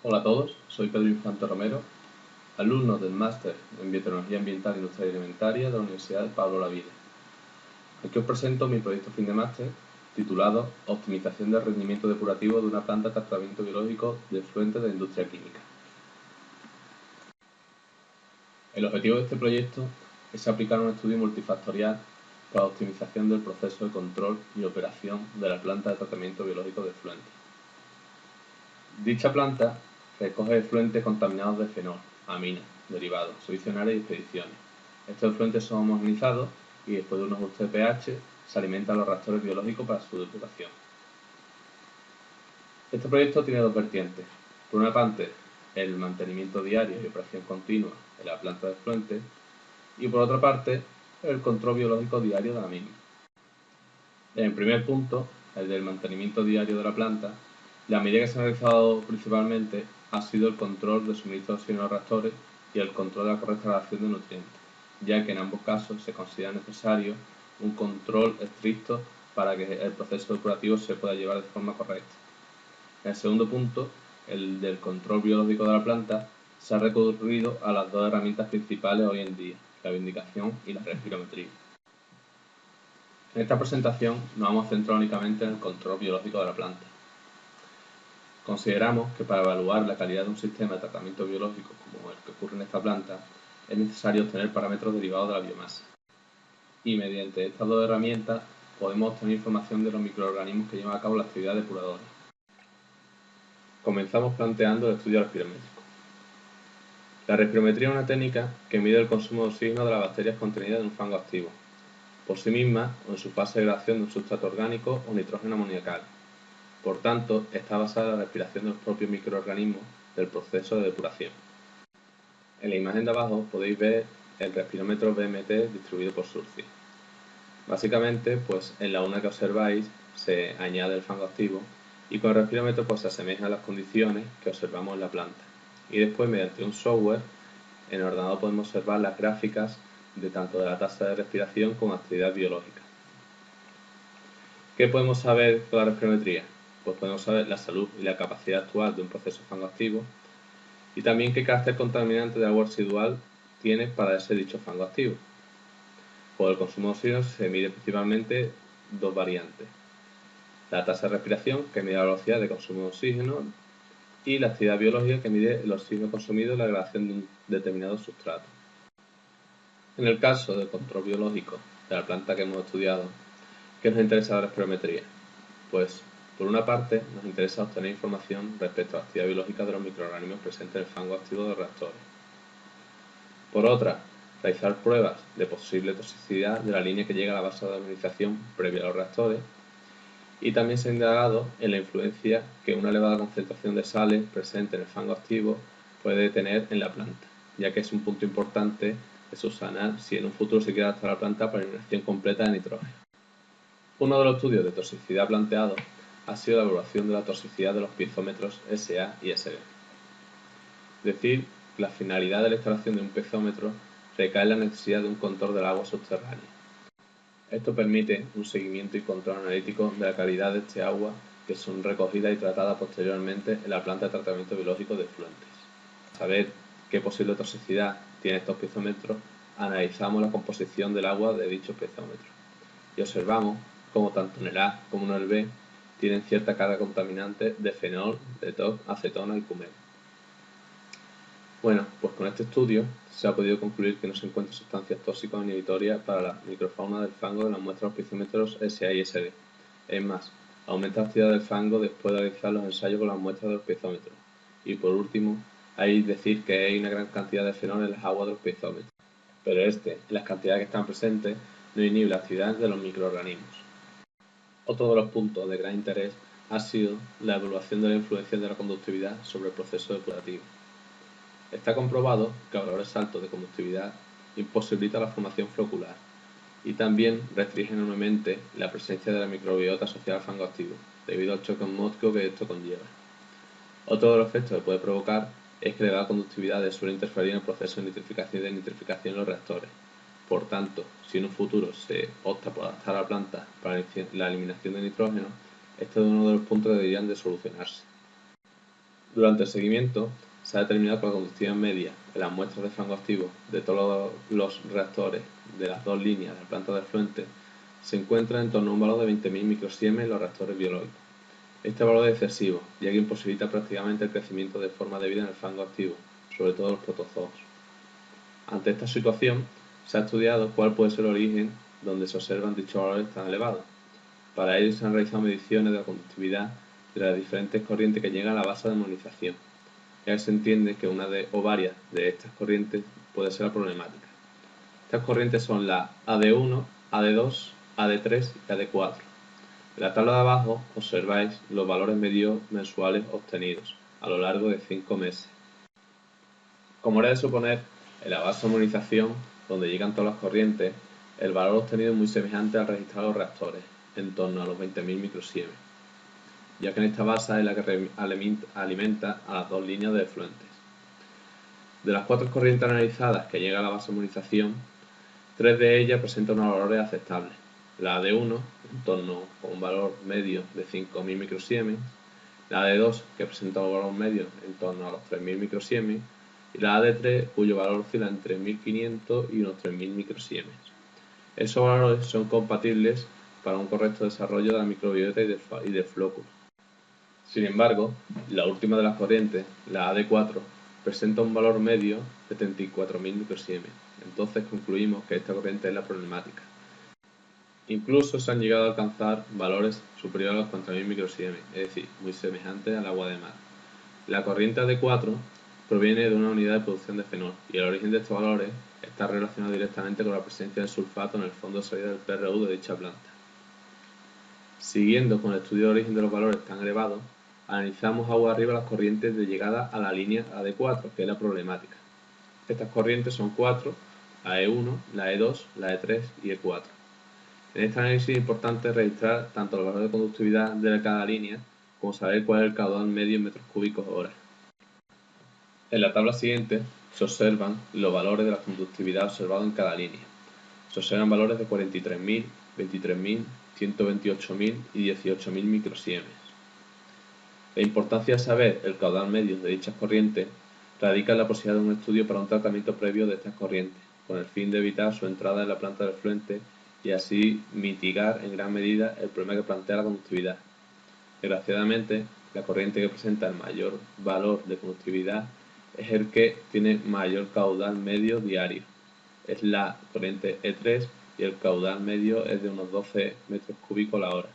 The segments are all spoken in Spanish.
Hola a todos, soy Pedro Infante Romero, alumno del Máster en Biotecnología Ambiental e Industria Alimentaria de la Universidad de Pablo Olavide. Aquí os presento mi proyecto fin de máster titulado Optimización del rendimiento depurativo de una planta de tratamiento biológico de efluentes de la industria química. El objetivo de este proyecto es aplicar un estudio multifactorial para la optimización del proceso de control y operación de la planta de tratamiento biológico de efluentes. Dicha planta recoge efluentes contaminados de fenol, aminas, derivados, solucionales y expediciones. Estos efluentes son homogenizados y después de unos ajustes de pH se alimentan los reactores biológicos para su depuración. Este proyecto tiene dos vertientes. Por una parte, el mantenimiento diario y operación continua de la planta de efluentes y por otra parte, el control biológico diario de la misma. En el primer punto, el del mantenimiento diario de la planta, la medida que se ha realizado principalmente ha sido el control de suministro de oxígeno a los reactores y el control de la correcta relación de nutrientes, ya que en ambos casos se considera necesario un control estricto para que el proceso depurativo se pueda llevar de forma correcta. En el segundo punto, el del control biológico de la planta, se ha recurrido a las dos herramientas principales hoy en día, la vindicación y la respirometría. En esta presentación nos vamos a centrar únicamente en el control biológico de la planta. Consideramos que para evaluar la calidad de un sistema de tratamiento biológico como el que ocurre en esta planta, es necesario obtener parámetros derivados de la biomasa. Y mediante estas dos herramientas podemos obtener información de los microorganismos que llevan a cabo la actividad depuradora. Comenzamos planteando el estudio respirométrico. La respirometría es una técnica que mide el consumo de oxígeno de las bacterias contenidas en un fango activo, por sí misma o en su fase de creación de un sustrato orgánico o nitrógeno amoniacal. Por tanto, está basada en la respiración de los propios microorganismos del proceso de depuración. En la imagen de abajo podéis ver el respirómetro BMT distribuido por Surci. Básicamente, pues en la una que observáis se añade el fango activo y con el respirómetro pues se asemejan a las condiciones que observamos en la planta. Y después, mediante un software, en el ordenador podemos observar las gráficas de tanto de la tasa de respiración como actividad biológica. ¿Qué podemos saber con la respirometría? Pues podemos saber la salud y la capacidad actual de un proceso fango activo y también qué carácter contaminante de agua residual tiene para ese dicho fango activo. Por el consumo de oxígeno se mide principalmente dos variantes: la tasa de respiración, que mide la velocidad de consumo de oxígeno, y la actividad biológica, que mide el oxígeno consumido en la creación de un determinado sustrato. En el caso del control biológico de la planta que hemos estudiado, ¿qué nos interesa la respirometría? Pues, por una parte, nos interesa obtener información respecto a la actividad biológica de los microorganismos presentes en el fango activo de los reactores. Por otra, realizar pruebas de posible toxicidad de la línea que llega a la base de administración previa a los reactores. Y también se ha indagado en la influencia que una elevada concentración de sales presente en el fango activo puede tener en la planta, ya que es un punto importante de subsanar si en un futuro se quiere adaptar la planta para la eliminación completa de nitrógeno. Uno de los estudios de toxicidad planteados ha sido la evaluación de la toxicidad de los piezómetros SA y SB. Es decir, la finalidad de la instalación de un piezómetro recae en la necesidad de un control del agua subterránea. Esto permite un seguimiento y control analítico de la calidad de este agua que son recogidas y tratadas posteriormente en la planta de tratamiento biológico de efluentes. Para saber qué posible toxicidad tienen estos piezómetros, analizamos la composición del agua de dichos piezómetros y observamos cómo tanto en el A como en el B tienen cierta carga contaminante de fenol, de TOC, acetona y cumeno. Bueno, pues con este estudio se ha podido concluir que no se encuentran sustancias tóxicas o inhibitorias para la microfauna del fango de las muestras de los piezómetros SA y SB. Es más, aumenta la actividad del fango después de realizar los ensayos con las muestras de los piezómetros. Y por último, hay que decir que hay una gran cantidad de fenol en las aguas de los piezómetros, pero en las cantidades que están presentes, no inhibe la actividad de los microorganismos. Otro de los puntos de gran interés ha sido la evaluación de la influencia de la conductividad sobre el proceso depurativo. Está comprobado que a valores altos de conductividad imposibilita la formación flocular y también restringe enormemente la presencia de la microbiota asociada al fango activo, debido al choque osmótico que esto conlleva. Otro de los efectos que puede provocar es que la elevada conductividad suele interferir en el proceso de nitrificación y desnitrificación en los reactores. Por tanto, si en un futuro se opta por adaptar a la planta para la eliminación de nitrógeno, este es uno de los puntos que deberían de solucionarse. Durante el seguimiento se ha determinado que la conductividad media en las muestras de fango activo de todos los reactores de las dos líneas de la planta de efluente se encuentra en torno a un valor de 20.000 microsiemens en los reactores biológicos. Este valor es excesivo, ya que imposibilita prácticamente el crecimiento de forma debida en el fango activo, sobre todo los protozoos. Ante esta situación, se ha estudiado cuál puede ser el origen donde se observan dichos valores tan elevados. Para ello se han realizado mediciones de la conductividad de las diferentes corrientes que llegan a la base de homogenización, ya que se entiende que una o varias de estas corrientes puede ser la problemática. Estas corrientes son la AD1, AD2, AD3 y AD4. En la tabla de abajo observáis los valores medios mensuales obtenidos a lo largo de 5 meses. Como era de suponer, en la base de homogenización, donde llegan todas las corrientes, el valor obtenido es muy semejante al registrado en los reactores, en torno a los 20.000 microsiemens, ya que en esta base es la que alimenta a las dos líneas de efluentes. De las 4 corrientes analizadas que llegan a la base de homogenización, 3 de ellas presentan unos valores aceptables. La AD1, en torno a un valor medio de 5.000 microsiemens, la AD2, que presenta un valor medio en torno a los 3.000 microsiemens, y la AD3, cuyo valor oscila entre 1.500 y unos 3.000 microsiemens. Esos valores son compatibles para un correcto desarrollo de la microbiota y del flóculo. Sin embargo, la última de las corrientes, la AD4, presenta un valor medio de 34.000 microsiemens. Entonces concluimos que esta corriente es la problemática. Incluso se han llegado a alcanzar valores superiores a los 40.000 microsiemens, es decir, muy semejantes al agua de mar. La corriente AD4 proviene de una unidad de producción de fenol y el origen de estos valores está relacionado directamente con la presencia de sulfato en el fondo de salida del PRU de dicha planta. Siguiendo con el estudio de origen de los valores tan elevados, analizamos agua arriba las corrientes de llegada a la línea AD4, que es la problemática. Estas corrientes son 4, la E1, la E2, la E3 y E4. En este análisis es importante registrar tanto los valores de conductividad de cada línea como saber cuál es el caudal medio en metros cúbicos hora. En la tabla siguiente se observan los valores de la conductividad observados en cada línea. Se observan valores de 43.000, 23.000, 128.000 y 18.000 microsiemens. La importancia de saber el caudal medio de dichas corrientes radica en la posibilidad de un estudio para un tratamiento previo de estas corrientes, con el fin de evitar su entrada en la planta del efluente y así mitigar en gran medida el problema que plantea la conductividad. Desgraciadamente, la corriente que presenta el mayor valor de conductividad es el que tiene mayor caudal medio diario. Es la corriente E3 y el caudal medio es de unos 12 metros cúbicos la hora.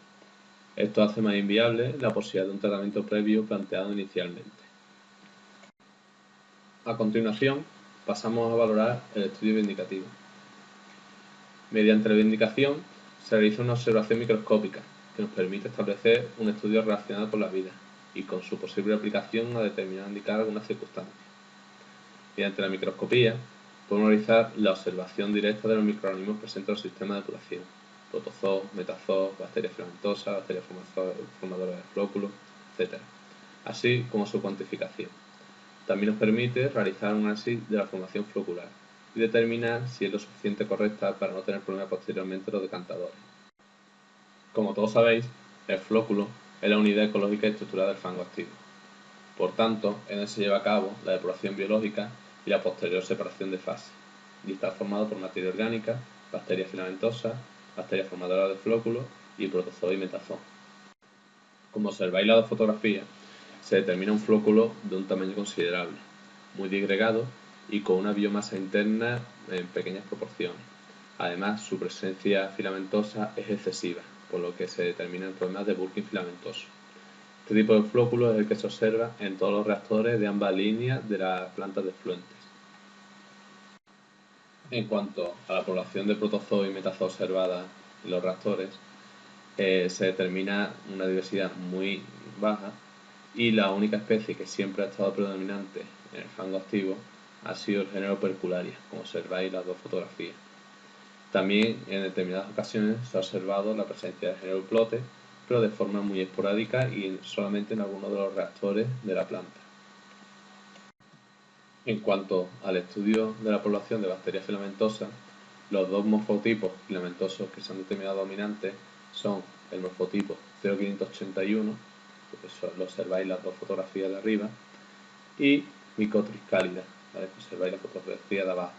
Esto hace más inviable la posibilidad de un tratamiento previo planteado inicialmente. A continuación, pasamos a valorar el estudio vindicativo. Mediante la vindicación se realiza una observación microscópica que nos permite establecer un estudio relacionado con la vida y con su posible aplicación a determinar o indicar algunas circunstancias. Mediante la microscopía podemos realizar la observación directa de los microorganismos presentes en el sistema de depuración, protozoos, metazoos, bacterias filamentosas, bacterias formadoras de flóculos, etc., así como su cuantificación. También nos permite realizar un análisis de la formación flocular y determinar si es lo suficiente correcta para no tener problemas posteriormente en los decantadores. Como todos sabéis, el flóculo es la unidad ecológica y estructural del fango activo. Por tanto, en él se lleva a cabo la depuración biológica y la posterior separación de fases, y está formado por materia orgánica, bacterias filamentosas, bacterias formadoras de flóculo y protozoos y metazoos. Como observáis en la fotografía, se determina un flóculo de un tamaño considerable, muy disgregado y con una biomasa interna en pequeñas proporciones. Además, su presencia filamentosa es excesiva, por lo que se determinan problemas de bulking filamentoso. Este tipo de flóculo es el que se observa en todos los reactores de ambas líneas de las plantas de efluentes. En cuanto a la población de protozoos y metazoos observada en los reactores, se determina una diversidad muy baja y la única especie que siempre ha estado predominante en el fango activo ha sido el género Percularia, como observáis en las dos fotografías. También en determinadas ocasiones se ha observado la presencia del género Plote, pero de forma muy esporádica y solamente en algunos de los reactores de la planta. En cuanto al estudio de la población de bacterias filamentosas, los dos morfotipos filamentosos que se han determinado dominantes son el morfotipo 0581, que lo observáis en las dos fotografías de arriba, y Micotis cálida, ¿vale? Observáis la fotografía de abajo.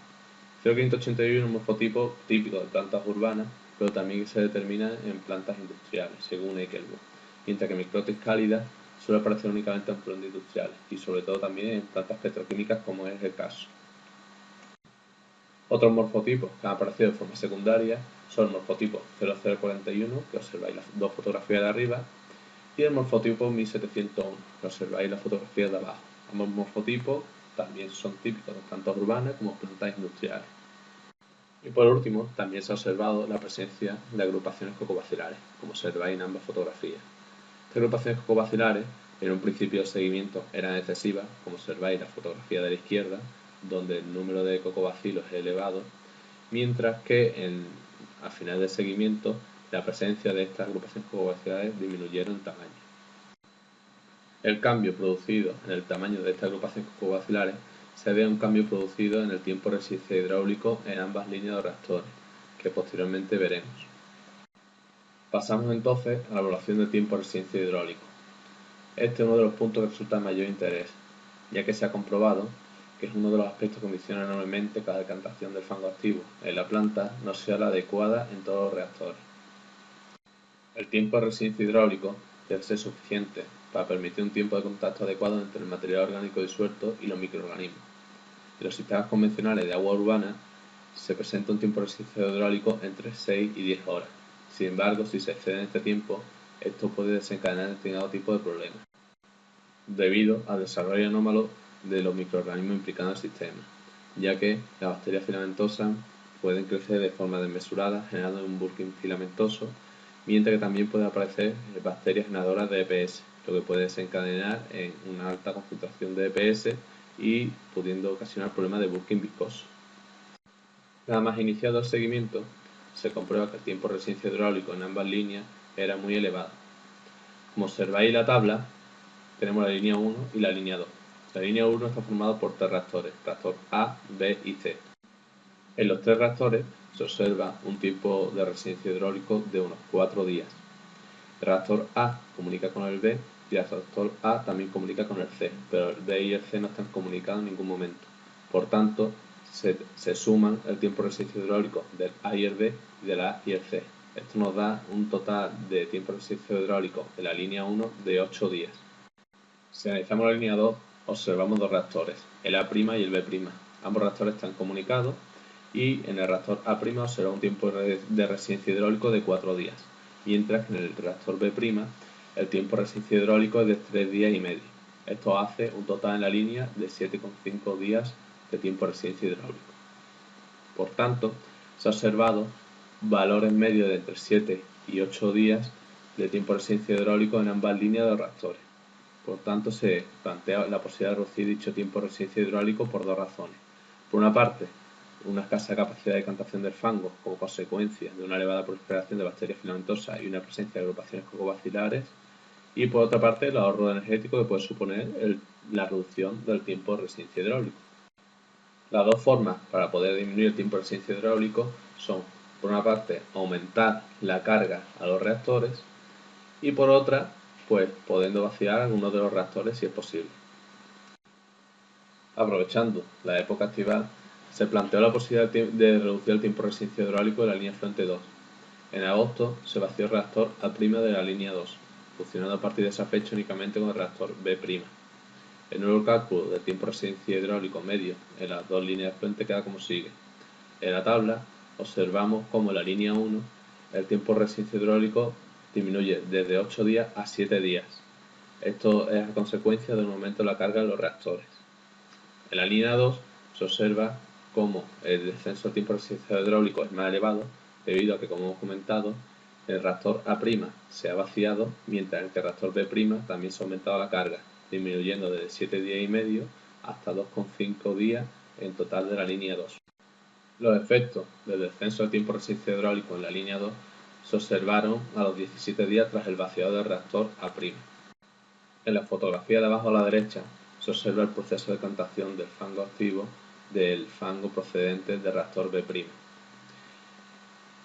0,581 es un morfotipo típico de plantas urbanas, pero también se determina en plantas industriales, según Eichelboom, mientras que Micotis cálida suele aparecer únicamente en plantas industriales y sobre todo también en plantas petroquímicas, como es el caso. Otros morfotipos que han aparecido de forma secundaria son el morfotipo 0041, que observáis las dos fotografías de arriba, y el morfotipo 1701, que observáis las fotografías de abajo. Ambos morfotipos también son típicos de plantas urbanas como plantas industriales. Y por último, también se ha observado la presencia de agrupaciones cocobacilares, como observáis en ambas fotografías. Estas agrupaciones cocobacilares en un principio de seguimiento eran excesivas, como observáis en la fotografía de la izquierda, donde el número de cocobacilos es elevado, mientras que al final del seguimiento la presencia de estas agrupaciones cocobacilares disminuyeron en tamaño. El cambio producido en el tamaño de estas agrupaciones cocobacilares se debe a un cambio producido en el tiempo de resistencia hidráulico en ambas líneas de reactores, que posteriormente veremos. Pasamos entonces a la evaluación del tiempo de resistencia hidráulico. Este es uno de los puntos que resulta de mayor interés, ya que se ha comprobado que es uno de los aspectos que condiciona enormemente que la decantación del fango activo en la planta no sea la adecuada en todos los reactores. El tiempo de resistencia hidráulico debe ser suficiente para permitir un tiempo de contacto adecuado entre el material orgánico disuelto y los microorganismos. En los sistemas convencionales de agua urbana se presenta un tiempo de resistencia hidráulico entre 6 y 10 horas. Sin embargo, si se excede en este tiempo, esto puede desencadenar determinado tipo de problemas, debido al desarrollo anómalo de los microorganismos implicados en el sistema, ya que las bacterias filamentosas pueden crecer de forma desmesurada, generando un bulking filamentoso, mientras que también pueden aparecer bacterias generadoras de EPS, lo que puede desencadenar en una alta concentración de EPS y pudiendo ocasionar problemas de bulking viscoso. Nada más iniciado el seguimiento, se comprueba que el tiempo de resistencia hidráulico en ambas líneas era muy elevado. Como observáis en la tabla, tenemos la línea 1 y la línea 2. La línea 1 está formada por tres reactores, reactor A, B y C. En los tres reactores se observa un tiempo de resistencia hidráulico de unos 4 días. El reactor A comunica con el B y el reactor A también comunica con el C, pero el B y el C no están comunicados en ningún momento. Por tanto, se suman el tiempo de resistencia hidráulico del A y el B y del A y el C. Esto nos da un total de tiempo de resistencia hidráulico de la línea 1 de 8 días. Si analizamos la línea 2, observamos dos reactores, el A' y el B'. Ambos reactores están comunicados y en el reactor A' observa un tiempo de resistencia hidráulico de 4 días, mientras que en el reactor B' el tiempo de resistencia hidráulico es de 3 días y medio. Esto hace un total en la línea de 7,5 días de tiempo de resistencia hidráulico. Por tanto, se ha observado valores medios de entre 7 y 8 días de tiempo de resistencia hidráulico en ambas líneas de reactores. Por tanto, se plantea la posibilidad de reducir dicho tiempo de resistencia hidráulico por dos razones. Por una parte, una escasa capacidad de decantación del fango como consecuencia de una elevada proliferación de bacterias filamentosas y una presencia de agrupaciones cocobacilares, y por otra parte, el ahorro energético que puede suponer la reducción del tiempo de resistencia hidráulico. Las dos formas para poder disminuir el tiempo de resistencia hidráulico son, por una parte, aumentar la carga a los reactores y por otra, pues pudiendo vaciar algunos de los reactores si es posible. Aprovechando la época estival, se planteó la posibilidad de reducir el tiempo de resistencia hidráulico de la línea Fuente 2. En agosto se vació el reactor A' de la línea 2, funcionando a partir de esa fecha únicamente con el reactor B'. El nuevo cálculo del tiempo de resistencia hidráulico medio en las dos líneas de fuente queda como sigue. En la tabla observamos cómo en la línea 1 el tiempo de resistencia hidráulico disminuye desde 8 días a 7 días. Esto es a consecuencia del aumento de la carga de los reactores. En la línea 2 se observa cómo el descenso del tiempo de resistencia hidráulico es más elevado debido a que, como hemos comentado, el reactor A' se ha vaciado, mientras que el reactor B' también se ha aumentado la carga, disminuyendo desde 7 días y medio hasta 2,5 días en total de la línea 2. Los efectos del descenso del tiempo de resistencia hidráulico en la línea 2 se observaron a los 17 días tras el vaciado del reactor A'. En la fotografía de abajo a la derecha se observa el proceso de decantación del fango activo del fango procedente del reactor B'.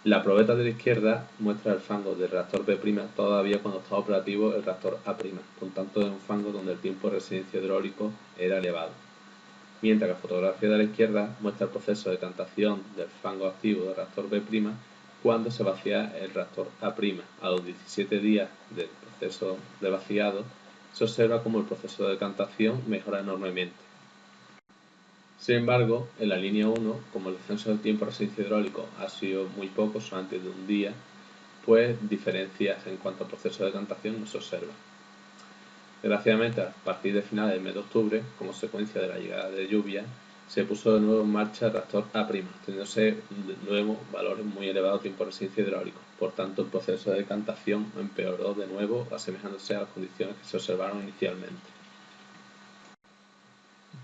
La probeta de la izquierda muestra el fango del reactor B' todavía cuando estaba operativo el reactor A', por tanto de un fango donde el tiempo de residencia hidráulico era elevado. Mientras que la fotografía de la izquierda muestra el proceso de decantación del fango activo del reactor B' cuando se vacía el reactor A'. A los 17 días del proceso de vaciado, se observa como el proceso de decantación mejora enormemente. Sin embargo, en la línea 1, como el descenso del tiempo de residencia hidráulico ha sido muy poco, solamente de un día, pues diferencias en cuanto al proceso de decantación no se observan. Desgraciadamente, a partir de finales del mes de octubre, como consecuencia de la llegada de lluvia, se puso de nuevo en marcha el reactor A', teniéndose de nuevo valores muy elevados de tiempo de residencia hidráulico. Por tanto, el proceso de decantación empeoró de nuevo, asemejándose a las condiciones que se observaron inicialmente.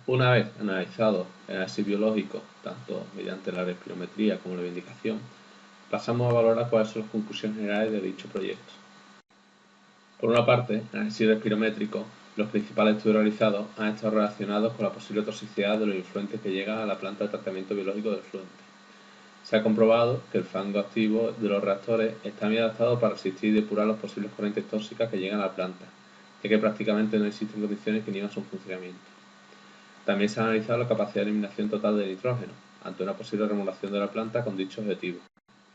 Una vez analizado el análisis biológico, tanto mediante la respirometría como la vindicación, pasamos a valorar cuáles son las conclusiones generales de dicho proyecto. Por una parte, en el análisis respirométrico, los principales estudios realizados han estado relacionados con la posible toxicidad de los influentes que llegan a la planta de tratamiento biológico del fluente. Se ha comprobado que el fango activo de los reactores está bien adaptado para resistir y depurar las posibles corrientes tóxicas que llegan a la planta, ya que prácticamente no existen condiciones que inhiban su funcionamiento. También se ha analizado la capacidad de eliminación total de nitrógeno, ante una posible remodelación de la planta con dicho objetivo.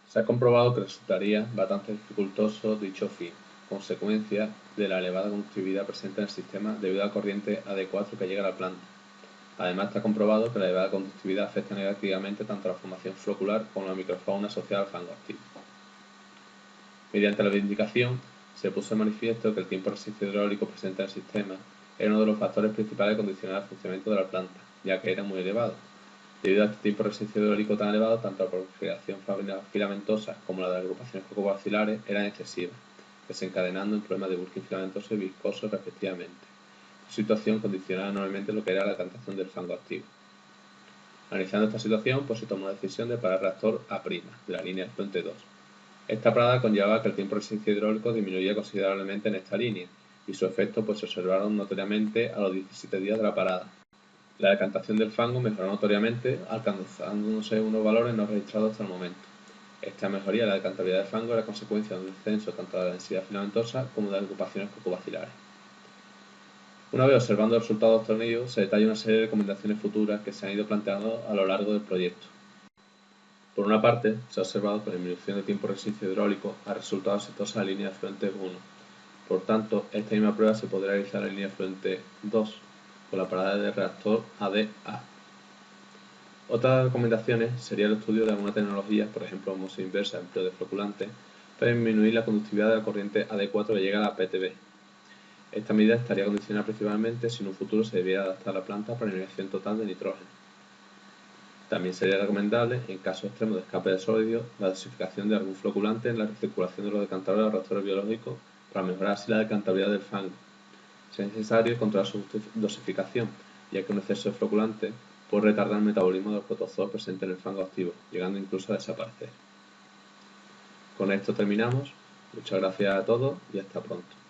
Se ha comprobado que resultaría bastante dificultoso dicho fin, consecuencia de la elevada conductividad presente en el sistema debido a la corriente AD4 que llega a la planta. Además, está comprobado que la elevada conductividad afecta negativamente tanto a la formación flocular como a la microfauna asociada al fango activo. Mediante la vindicación, se puso de manifiesto que el tiempo de resistencia hidráulico presente en el sistema era uno de los factores principales que condicionaba el funcionamiento de la planta, ya que era muy elevado. Debido a este tiempo de resistencia hidráulico tan elevado, tanto la proliferación filamentosa como la de las agrupaciones cocobacilares eran excesivas, desencadenando en problemas de Burkitt filamentoso y viscoso respectivamente. Esta situación condicionaba enormemente lo que era la decantación del fango activo. Analizando esta situación, pues se tomó la decisión de parar el reactor A', de la línea Fluente 2. Esta parada conllevaba que el tiempo de resistencia hidráulico disminuía considerablemente en esta línea, y sus efectos pues, se observaron notoriamente a los 17 días de la parada. La decantación del fango mejoró notoriamente, alcanzándose unos valores no registrados hasta el momento. Esta mejoría de la decantabilidad del fango era consecuencia de un descenso tanto de la densidad filamentosa como de las agrupaciones cocobacilares. Una vez observando los resultados obtenidos, se detalla una serie de recomendaciones futuras que se han ido planteando a lo largo del proyecto. Por una parte, se ha observado que la disminución de tiempo de resistencia hidráulico ha resultado exitosa en la línea de fluente 1. Por tanto, esta misma prueba se podría realizar en la línea de fluente 2, con la parada del reactor AD-A. Otras recomendaciones sería el estudio de alguna tecnología, por ejemplo osmosis inversa, empleo de floculante, para disminuir la conductividad de la corriente AD4 que llega a la PTB. Esta medida estaría condicionada principalmente si en un futuro se debiera adaptar la planta para la eliminación total de nitrógeno. También sería recomendable, en caso extremo de escape de sólidos, la dosificación de algún floculante en la recirculación de los decantadores de los reactores biológicos para mejorar así la decantabilidad del fango. Si es necesario, controlar su dosificación, ya que un exceso de floculante puede retardar el metabolismo de los protozoos presentes en el fango activo, llegando incluso a desaparecer. Con esto terminamos. Muchas gracias a todos y hasta pronto.